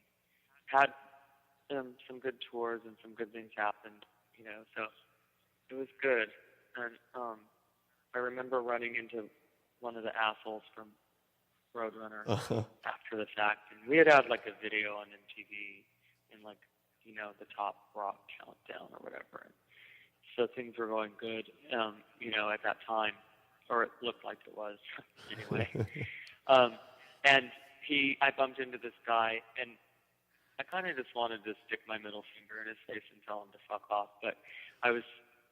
C: had some good tours and some good things happened, so it was good. And I remember running into one of the assholes from Roadrunner after the fact, and we had like a video on MTV in like, the top rock countdown or whatever. And so things were going good, at that time, or it looked like it was anyway. And I bumped into this guy, and I kind of just wanted to stick my middle finger in his face and tell him to fuck off. But I was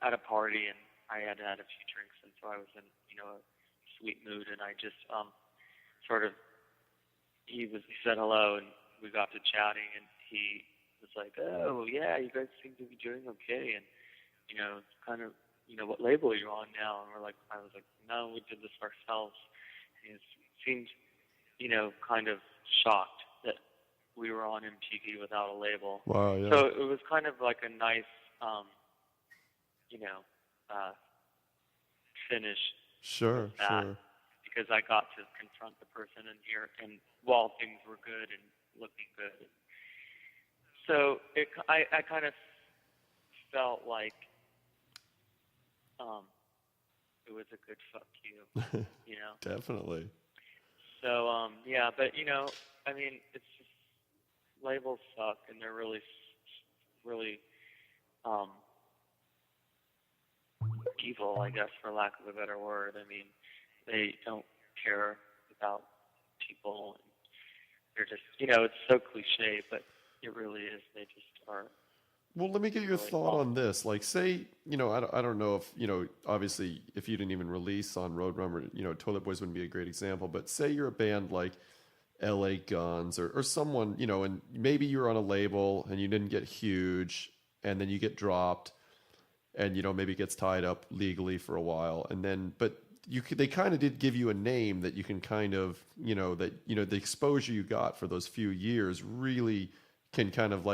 C: at a party, and I had had a few drinks, and so I was in, a sweet mood, and I just he said hello, and we got to chatting, and he was like, oh, yeah, you guys seem to be doing okay, and, kind of, what label are you on now? And I was like, no, we did this ourselves. And he seemed, kind of shocked that we were on MTV without a label.
B: Wow, yeah.
C: So it was kind of like a nice, finish.
B: Sure.
C: Because I got to confront the person and hear, and while things were good and looking good. So I kind of felt like it was a good fuck you,
B: Definitely.
C: So, yeah, but, I mean, it's just, labels suck, and they're really, really evil, I guess, for lack of a better word. I mean, they don't care about people. And they're just, it's so cliche, but it really is. They just are.
B: Well, let me get your thought on this. Like, say, I don't know if, obviously, if you didn't even release on Roadrunner, Toilet Boys wouldn't be a great example. But say you're a band like LA Guns or someone, and maybe you're on a label and you didn't get huge, and then you get dropped, and maybe it gets tied up legally for a while, and then they kind of did give you a name that you can kind of the exposure you got for those few years really can kind of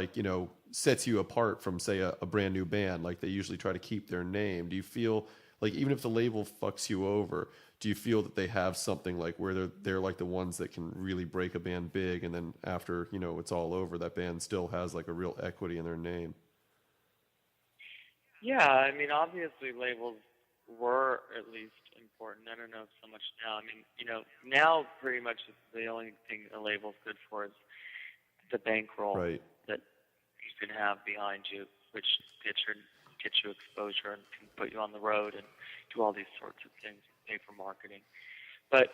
B: sets you apart from, say, a brand new band. Like, they usually try to keep their name. Do you feel like, even if the label fucks you over, do you feel that they have something like where they're like the ones that can really break a band big, and then after it's all over, that band still has like a real equity in their name?
C: Yeah, I mean, obviously labels were at least important. I don't know so much now. I mean, now pretty much the only thing a label's good for is the bankroll.
B: Right.
C: That you can have behind you, which gets you exposure and can put you on the road and do all these sorts of things, pay for marketing. But,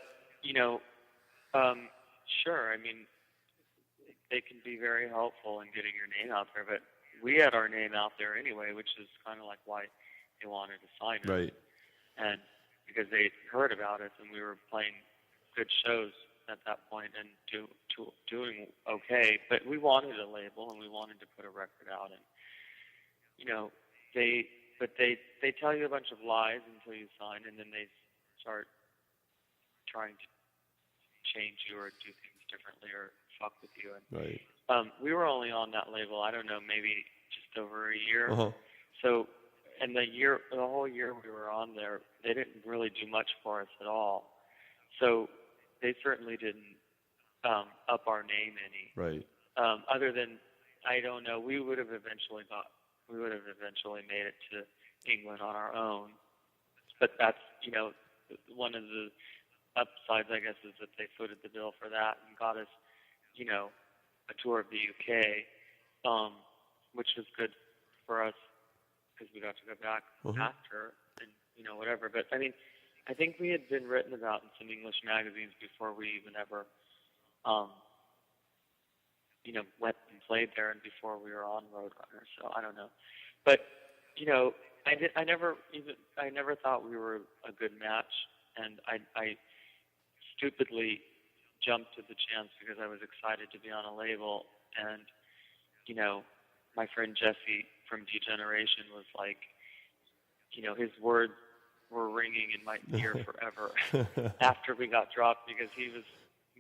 C: sure, I mean, they can be very helpful in getting your name out there, but we had our name out there anyway, which is kind of like why they wanted to sign us.
B: Right.
C: And because they heard about us, and we were playing good shows at that point and doing okay, but we wanted a label and we wanted to put a record out, and they tell you a bunch of lies until you sign, and then they start trying to change you or do things differently or fuck with you. And
B: Right.
C: We were only on that label, I don't know, maybe just over a year.
B: Uh-huh.
C: So, and the whole year we were on there, they didn't really do much for us at all. So they certainly didn't up our name any.
B: Right.
C: Other than, I don't know, we would have eventually made it to England on our own. But that's, one of the upsides, I guess, is that they footed the bill for that and got us a tour of the UK, which was good for us because we got to go back after and, whatever. But, I mean, I think we had been written about in some English magazines before we even ever, went and played there and before we were on Roadrunner. So I don't know. But, I never thought we were a good match, and I stupidly jumped at the chance because I was excited to be on a label, and my friend Jesse from Degeneration was like, his words were ringing in my ear forever after we got dropped, because he was,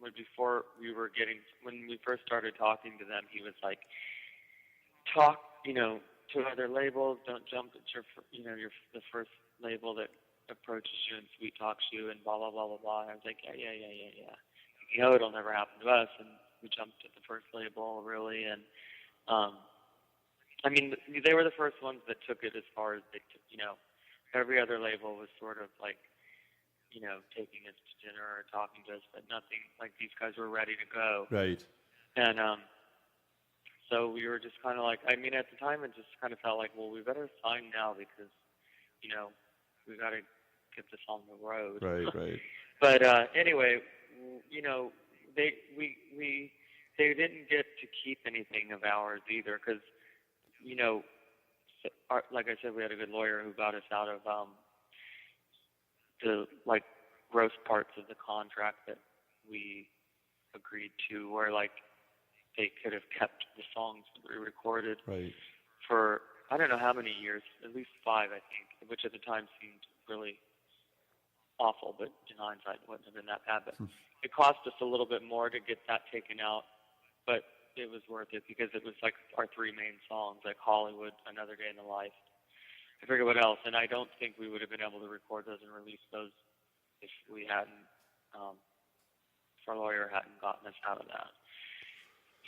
C: when we first started talking to them, he was like, talk, to other labels, don't jump at the first label that approaches you and sweet talks you and blah, blah, blah, blah, blah. And I was like, yeah. It'll never happen to us. And we jumped at the first label, really. And, I mean, they were the first ones that took it as far as they took, every other label was sort of like, taking us to dinner or talking to us, but nothing like these guys were ready to go.
B: Right.
C: And, so we were just kind of like, I mean, at the time it just kind of felt like, well, we better sign now because, we got to get this on the road.
B: Right.
C: But anyway, they didn't get to keep anything of ours either because, like I said, we had a good lawyer who got us out of the gross parts of the contract that we agreed to, where they could have kept the songs that we recorded for I don't know how many years, at least 5, I think, which at the time seemed really awful, but in hindsight it wouldn't have been that bad. But it cost us a little bit more to get that taken out, but it was worth it because it was like our 3 main songs, like Hollywood, Another Day in the Life, I forget what else, and I don't think we would have been able to record those and release those if we hadn't, if our lawyer hadn't gotten us out of that.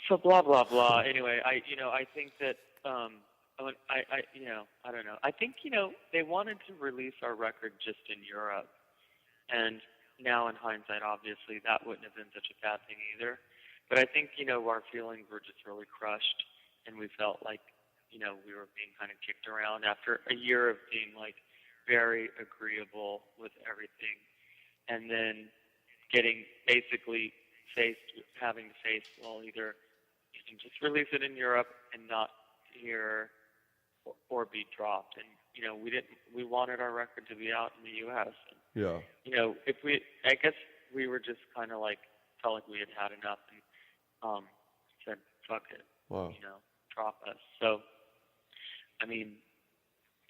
C: So blah blah blah. Anyway, I think that I don't know. I think they wanted to release our record just in Europe, and now in hindsight, obviously that wouldn't have been such a bad thing either. But I think our feelings were just really crushed, and we felt like we were being kind of kicked around after a year of being very agreeable with everything, and then getting basically having to face, well, either you can just release it in Europe and not here, or be dropped. And we wanted our record to be out in the U.S. And,
B: yeah.
C: I guess we were just kind of felt like we had had enough and said, fuck it.
B: Wow.
C: Drop us. So, I mean,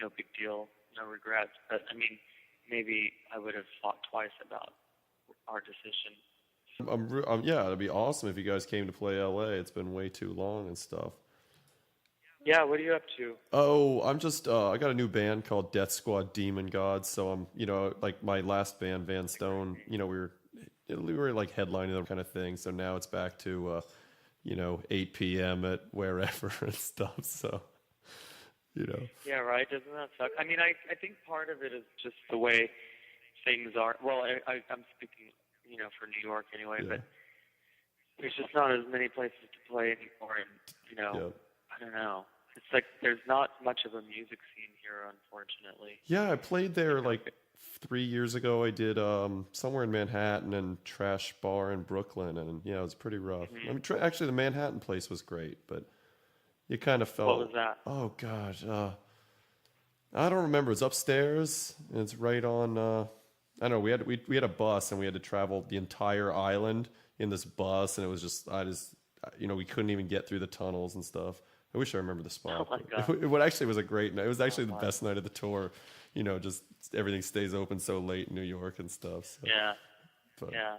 C: no big deal, no regrets. But I mean, maybe I would have thought twice about our decision.
B: Yeah, it'd be awesome if you guys came to play LA. It's been way too long and stuff.
C: Yeah, what are you up to?
B: Oh, I'm just I got a new band called Death Squad Demon Gods. So I'm, like my last band, Van Stone, we were headlining them kind of thing. So now it's back to 8 p.m. at wherever and stuff. So
C: Yeah, right. Doesn't that suck? I mean, I think part of it is just the way things are. Well, I'm speaking for New York anyway, but there's just not as many places to play anymore, and I don't know. It's like there's not much of a music scene here, unfortunately.
B: Yeah, I played there 3 years ago. I did somewhere in Manhattan and Trash Bar in Brooklyn, and it was pretty rough.
C: Mm-hmm.
B: I mean, actually, the Manhattan place was great, but you kind of felt.
C: What was that?
B: Oh gosh, I don't remember. It's upstairs, and it's right on. I don't know. We had a bus, and we had to travel the entire island in this bus, and it was just we couldn't even get through the tunnels and stuff. I wish I remember the spot.
C: Oh my God.
B: It actually was a great night. It was actually the best night of the tour. Just everything stays open so late in New York and stuff. So.
C: Yeah.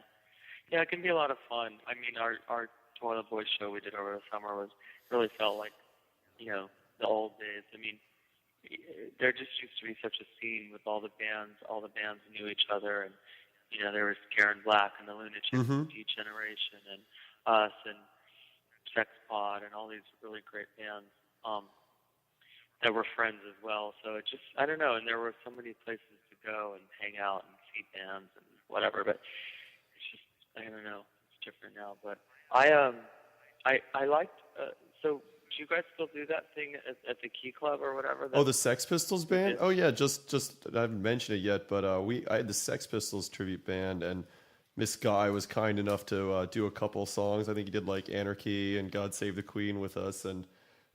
C: Yeah, it can be a lot of fun. I mean, our Toilet Boys show we did over the summer really felt like, the old days. I mean, there just used to be such a scene with all the bands. All the bands knew each other, and there was Karen Black and the Lunatics, and Degeneration, and us, and Sex Pod, and all these really great bands that were friends as well. So it just, I don't know, and there were so many places to go and hang out and see bands and whatever, but it's just, I don't know, it's different now. But I liked. So do you guys still do that thing at the Key Club or whatever?
B: Oh, the Sex Pistols band? Oh yeah, just I haven't mentioned it yet, but I had the Sex Pistols tribute band, and Miss Guy was kind enough to do a couple songs. I think he did like Anarchy and God Save the Queen with us, and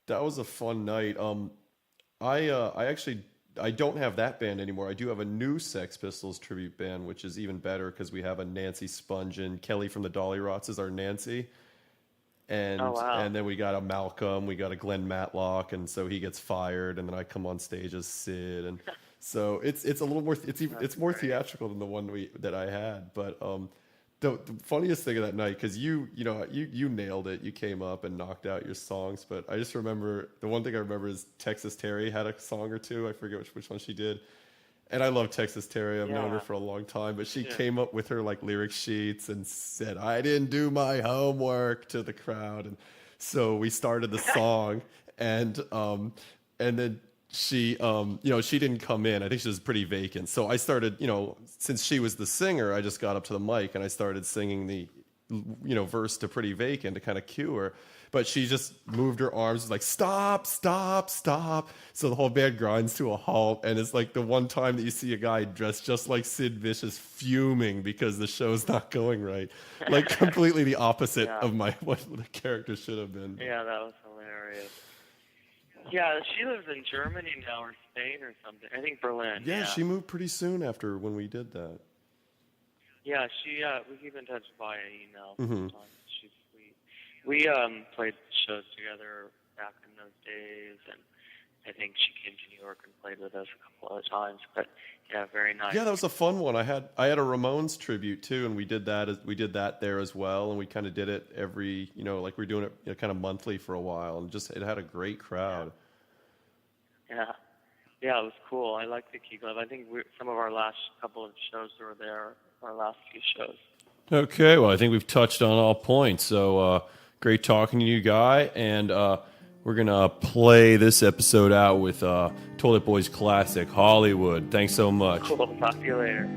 B: that was a fun night. I actually I don't have that band anymore. I do have a new Sex Pistols tribute band, which is even better because we have a Nancy Spungen. Kelly from the Dolly Rots is our Nancy. And
C: Oh wow.
B: and then we got a Malcolm, we got a Glenn Matlock, and so he gets fired, and then I come on stage as Sid, and so it's a little more it's more theatrical than the one that I had. But the funniest thing of that night, because you nailed it, you came up and knocked out your songs, but I just remember the one thing I remember is Texas Terry had a song or two. I forget which one she did. And I love Texas Terry. I've known her for a long time, but she came up with her like lyric sheets and said, "I didn't do my homework" to the crowd. And so we started the song, and then she she didn't come in. I think she was pretty vacant. So I started, since she was the singer, I just got up to the mic and I started singing the verse to Pretty Vacant to kind of cue her. But she just moved her arms, like, stop, stop, stop. So the whole band grinds to a halt. And it's like the one time that you see a guy dressed just like Sid Vicious fuming because the show's not going right. Like completely the opposite of what the character should have been.
C: Yeah, that was hilarious. Yeah, she lives in Germany now or Spain or something. I think Berlin.
B: Yeah, she moved pretty soon after when we did that.
C: Yeah, we keep in touch via email sometimes. She's sweet. We played shows together back in those days, and I think she came to New York and played with us a couple of times. But yeah, very nice.
B: Yeah, that was a fun one. I had a Ramones tribute too, and we did that there as well, and we kind of did it every like we were doing it kind of monthly for a while, and it had a great crowd.
C: Yeah. Yeah, it was cool. I like the Key Club. I think some of our last couple of shows were there, our last few shows.
B: Okay, well, I think we've touched on all points. So great talking to you, Guy. And we're going to play this episode out with Toilet Boys classic, Hollywood. Thanks so much.
C: Cool. Talk to you later.